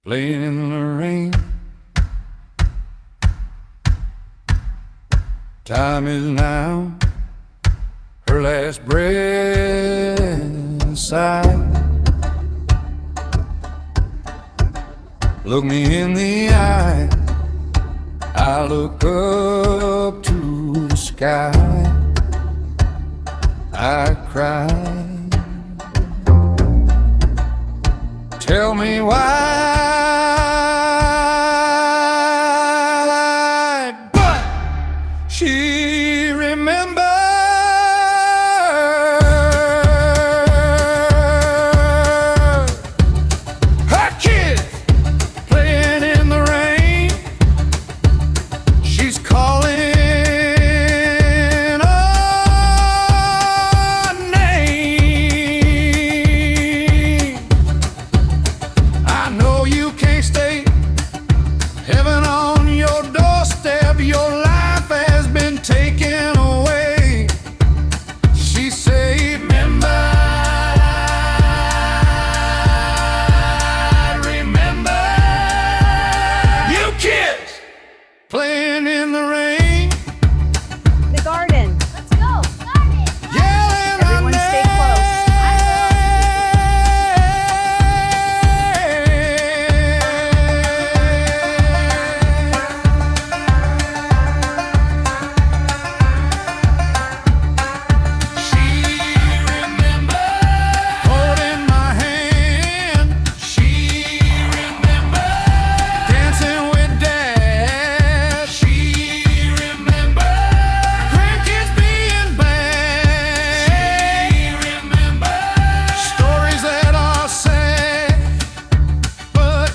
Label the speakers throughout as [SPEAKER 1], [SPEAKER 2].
[SPEAKER 1] playing in the rain. Time is now, her last breath inside. Look me in the eye, I look up to the sky. I cry. Tell me why, but she remembers her kids playing in the rain. She's calling a name. I know you can't stay. Heaven on your doorstep, your life has been taken away. She say, remember, remember, you kids playing in the rain.
[SPEAKER 2] The garden.
[SPEAKER 3] Let's go, garden!
[SPEAKER 1] Yelling her
[SPEAKER 2] Everyone stay close.
[SPEAKER 1] She remembers holding my hand. She remembers dancing with Dad. She remembers grandkids being bad. She remembers stories that are sad, but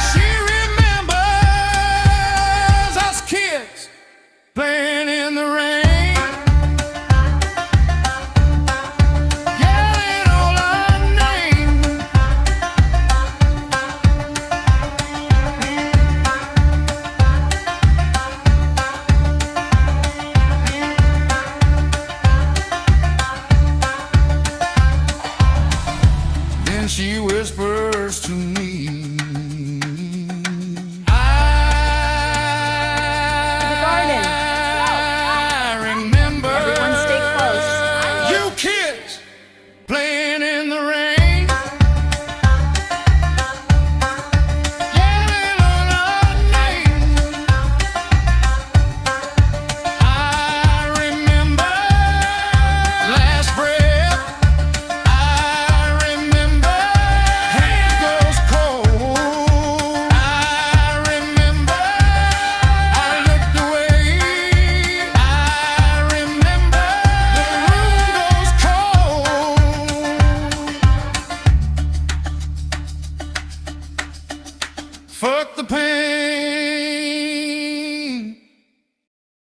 [SPEAKER 1] she remembers us kids playing in the rain, yelling all our names. Then she whispers to me,
[SPEAKER 2] garden.
[SPEAKER 1] I remember
[SPEAKER 2] Everyone stay close.
[SPEAKER 1] you kids playing in the rain, yelling on our names. I remember last breath. I remember hand goes cold. I remember I looked away. I remember the room goes cold. Fuck the pain.